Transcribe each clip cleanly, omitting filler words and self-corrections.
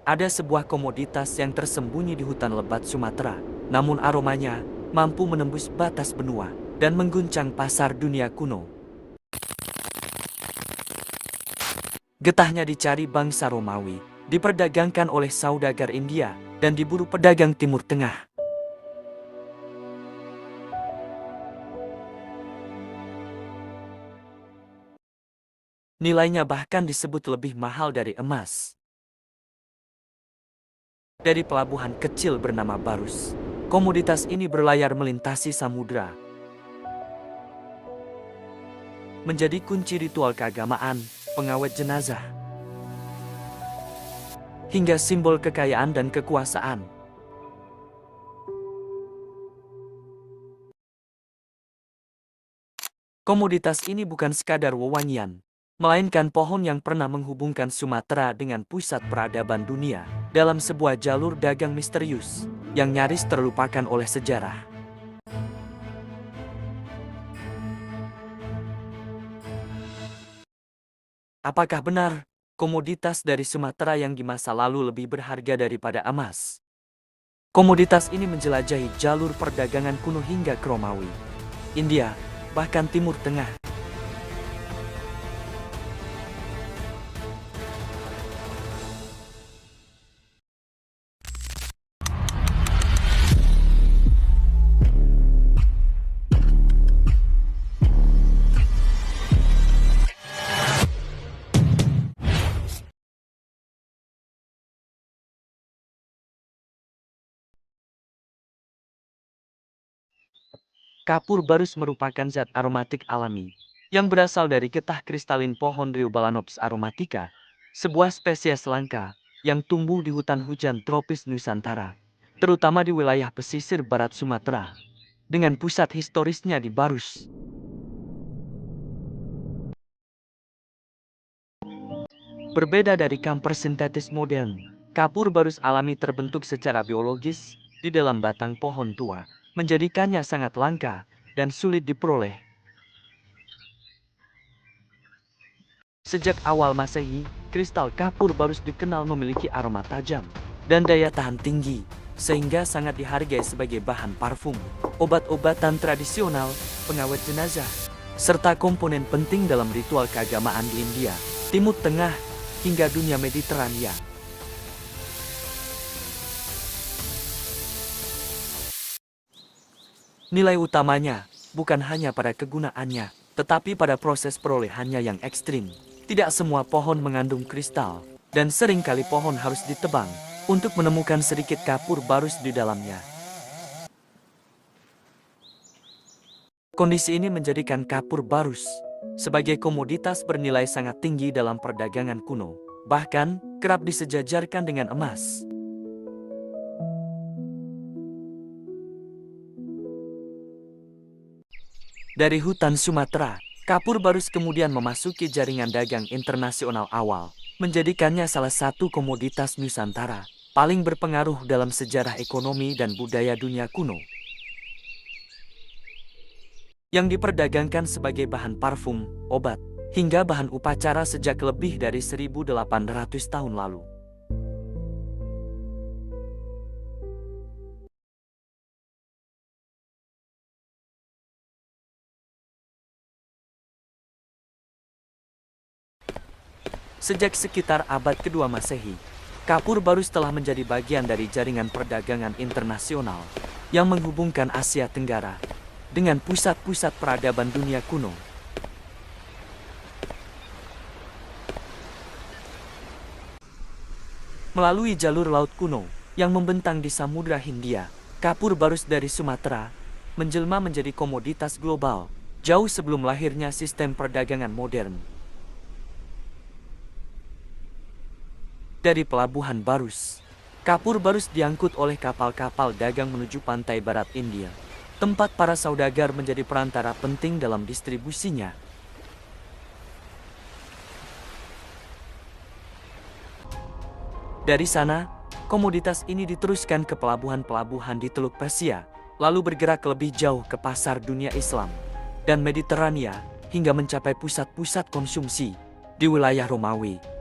Ada sebuah komoditas yang tersembunyi di hutan lebat Sumatera, namun aromanya mampu menembus batas benua dan mengguncang pasar dunia kuno. Getahnya dicari bangsa Romawi, diperdagangkan oleh saudagar India, dan diburu pedagang Timur Tengah. Nilainya bahkan disebut lebih mahal dari emas. Dari pelabuhan kecil bernama Barus, komoditas ini berlayar melintasi samudra, menjadi kunci ritual keagamaan, pengawet jenazah, hingga simbol kekayaan dan kekuasaan. Komoditas ini bukan sekadar wewangian, melainkan pohon yang pernah menghubungkan Sumatera dengan pusat peradaban dunia dalam sebuah jalur dagang misterius yang nyaris terlupakan oleh sejarah. Apakah benar komoditas dari Sumatera yang di masa lalu lebih berharga daripada emas? Komoditas ini menjelajahi jalur perdagangan kuno hingga ke Romawi, India, bahkan Timur Tengah. Kapur barus merupakan zat aromatik alami yang berasal dari getah kristalin pohon Reubalanops aromatica, sebuah spesies langka yang tumbuh di hutan hujan tropis Nusantara, terutama di wilayah pesisir barat Sumatera, dengan pusat historisnya di Barus. Berbeda dari kamper sintetis modern, kapur barus alami terbentuk secara biologis di dalam batang pohon tua, menjadikannya sangat langka dan sulit diperoleh. Sejak awal Masehi, kristal kapur barus dikenal memiliki aroma tajam dan daya tahan tinggi, sehingga sangat dihargai sebagai bahan parfum, obat-obatan tradisional, pengawet jenazah, serta komponen penting dalam ritual keagamaan di India, Timur Tengah, hingga dunia Mediterania. Nilai utamanya bukan hanya pada kegunaannya, tetapi pada proses perolehannya yang ekstrim. Tidak semua pohon mengandung kristal, dan seringkali pohon harus ditebang untuk menemukan sedikit kapur barus di dalamnya. Kondisi ini menjadikan kapur barus sebagai komoditas bernilai sangat tinggi dalam perdagangan kuno, bahkan kerap disejajarkan dengan emas. Dari hutan Sumatera, kapur barus kemudian memasuki jaringan dagang internasional awal, menjadikannya salah satu komoditas Nusantara paling berpengaruh dalam sejarah ekonomi dan budaya dunia kuno, yang diperdagangkan sebagai bahan parfum, obat, hingga bahan upacara sejak lebih dari 1800 tahun lalu. Sejak sekitar abad kedua Masehi, kapur barus telah menjadi bagian dari jaringan perdagangan internasional yang menghubungkan Asia Tenggara dengan pusat-pusat peradaban dunia kuno. Melalui jalur laut kuno yang membentang di Samudra Hindia, kapur barus dari Sumatera menjelma menjadi komoditas global jauh sebelum lahirnya sistem perdagangan modern. Dari pelabuhan Barus, kapur barus diangkut oleh kapal-kapal dagang menuju pantai barat India, tempat para saudagar menjadi perantara penting dalam distribusinya. Dari sana, komoditas ini diteruskan ke pelabuhan-pelabuhan di Teluk Persia, lalu bergerak lebih jauh ke pasar dunia Islam dan Mediterania hingga mencapai pusat-pusat konsumsi di wilayah Romawi.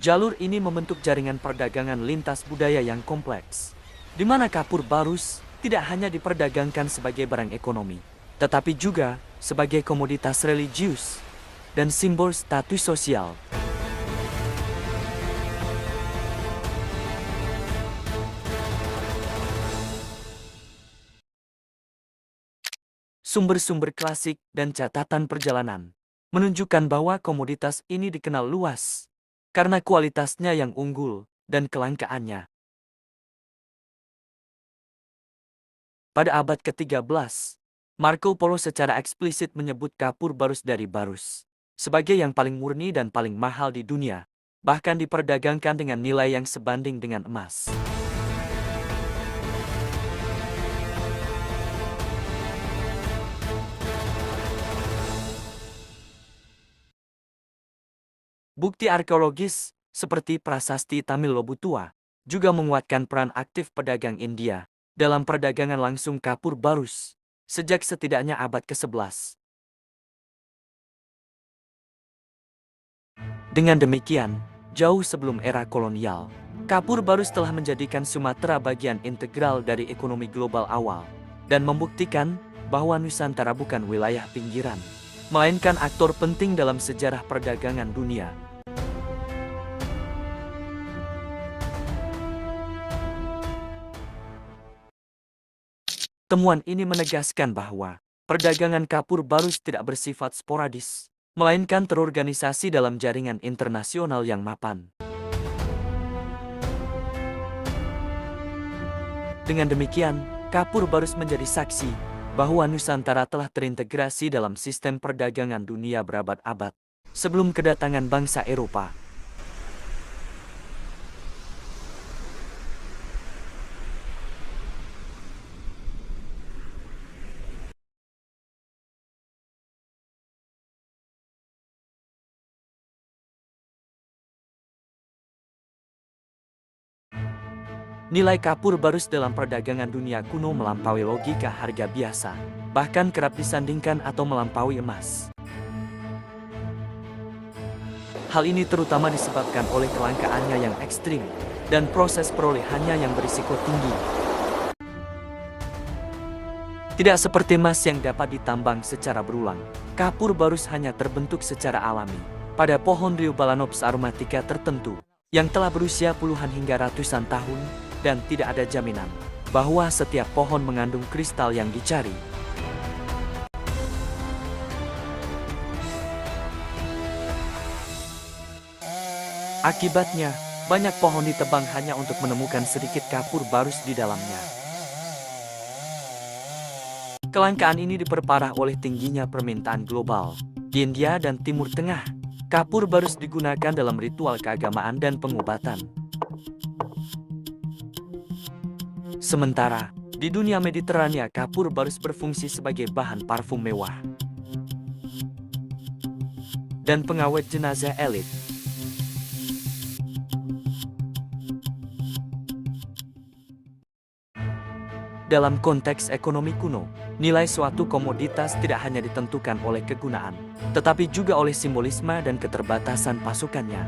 Jalur ini membentuk jaringan perdagangan lintas budaya yang kompleks, di mana kapur barus tidak hanya diperdagangkan sebagai barang ekonomi, tetapi juga sebagai komoditas religius dan simbol status sosial. Sumber-sumber klasik dan catatan perjalanan menunjukkan bahwa komoditas ini dikenal luas karena kualitasnya yang unggul dan kelangkaannya. Pada abad ke-13, Marco Polo secara eksplisit menyebut kapur barus dari Barus sebagai yang paling murni dan paling mahal di dunia, bahkan diperdagangkan dengan nilai yang sebanding dengan emas. Bukti arkeologis seperti prasasti Tamil Lobutua juga menguatkan peran aktif pedagang India dalam perdagangan langsung kapur barus sejak setidaknya abad ke-11. Dengan demikian, jauh sebelum era kolonial, kapur barus telah menjadikan Sumatera bagian integral dari ekonomi global awal dan membuktikan bahwa Nusantara bukan wilayah pinggiran, melainkan aktor penting dalam sejarah perdagangan dunia. Temuan ini menegaskan bahwa perdagangan kapur barus tidak bersifat sporadis, melainkan terorganisasi dalam jaringan internasional yang mapan. Dengan demikian, kapur barus menjadi saksi bahwa Nusantara telah terintegrasi dalam sistem perdagangan dunia berabad-abad sebelum kedatangan bangsa Eropa. Nilai kapur barus dalam perdagangan dunia kuno melampaui logika harga biasa, bahkan kerap disandingkan atau melampaui emas. Hal ini terutama disebabkan oleh kelangkaannya yang ekstrim dan proses perolehannya yang berisiko tinggi. Tidak seperti emas yang dapat ditambang secara berulang, kapur barus hanya terbentuk secara alami pada pohon Rhizobalanops aromatica tertentu yang telah berusia puluhan hingga ratusan tahun dan tidak ada jaminan bahwa setiap pohon mengandung kristal yang dicari. Akibatnya, banyak pohon ditebang hanya untuk menemukan sedikit kapur barus di dalamnya. Kelangkaan ini diperparah oleh tingginya permintaan global. Di India dan Timur Tengah, kapur barus digunakan dalam ritual keagamaan dan pengobatan. Sementara, di dunia Mediterania kapur barus berfungsi sebagai bahan parfum mewah dan pengawet jenazah elit. Dalam konteks ekonomi kuno, nilai suatu komoditas tidak hanya ditentukan oleh kegunaan, tetapi juga oleh simbolisme dan keterbatasan pasukannya.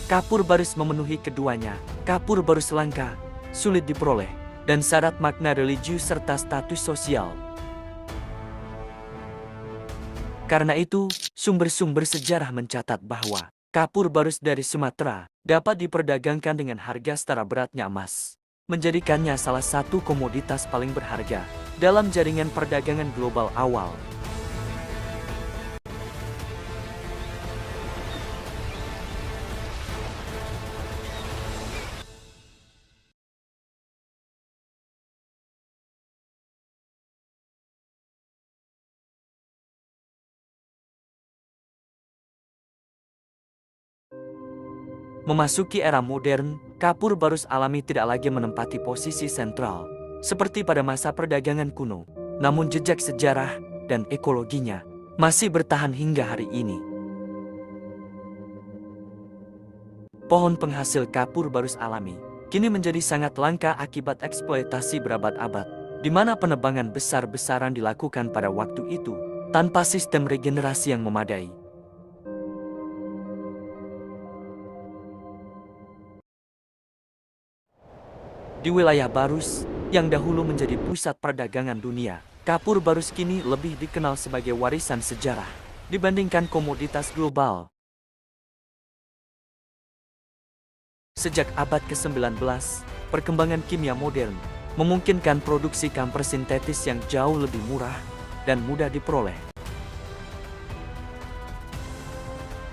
Kapur barus memenuhi keduanya. Kapur barus langka, sulit diperoleh, dan syarat makna religius serta status sosial. Karena itu, sumber-sumber sejarah mencatat bahwa kapur barus dari Sumatera dapat diperdagangkan dengan harga setara beratnya emas, menjadikannya salah satu komoditas paling berharga dalam jaringan perdagangan global awal. Memasuki era modern, kapur barus alami tidak lagi menempati posisi sentral, seperti pada masa perdagangan kuno. Namun jejak sejarah dan ekologinya masih bertahan hingga hari ini. Pohon penghasil kapur barus alami kini menjadi sangat langka akibat eksploitasi berabad-abad, di mana penebangan besar-besaran dilakukan pada waktu itu tanpa sistem regenerasi yang memadai. Di wilayah Barus, yang dahulu menjadi pusat perdagangan dunia, kapur barus kini lebih dikenal sebagai warisan sejarah dibandingkan komoditas global. Sejak abad ke-19, perkembangan kimia modern memungkinkan produksi kamper sintetis yang jauh lebih murah dan mudah diperoleh.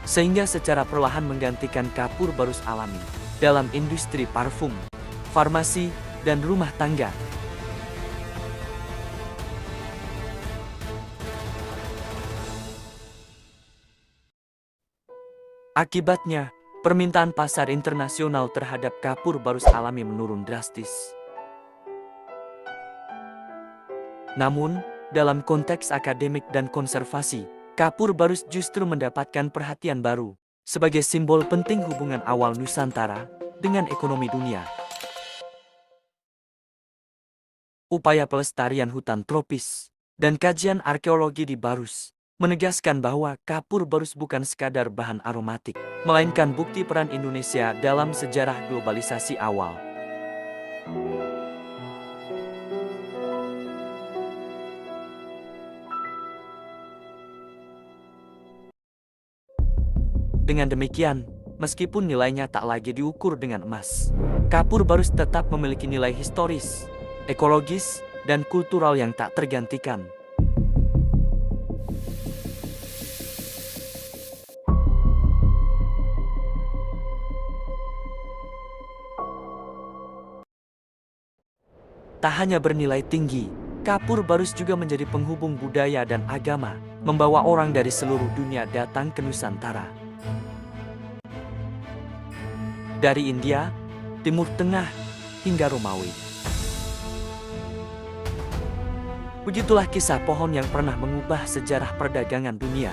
Sehingga secara perlahan menggantikan kapur barus alami dalam industri parfum, farmasi, dan rumah tangga. Akibatnya, permintaan pasar internasional terhadap kapur barus alami menurun drastis. Namun, dalam konteks akademik dan konservasi, kapur barus justru mendapatkan perhatian baru sebagai simbol penting hubungan awal Nusantara dengan ekonomi dunia. Upaya pelestarian hutan tropis dan kajian arkeologi di Barus menegaskan bahwa kapur barus bukan sekadar bahan aromatik, melainkan bukti peran Indonesia dalam sejarah globalisasi awal. Dengan demikian, meskipun nilainya tak lagi diukur dengan emas, kapur barus tetap memiliki nilai historis, ekologis, dan kultural yang tak tergantikan. Tak hanya bernilai tinggi, kapur barus juga menjadi penghubung budaya dan agama, membawa orang dari seluruh dunia datang ke Nusantara. Dari India, Timur Tengah, hingga Romawi. Begitulah kisah pohon yang pernah mengubah sejarah perdagangan dunia.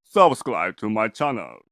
Subscribe to my channel.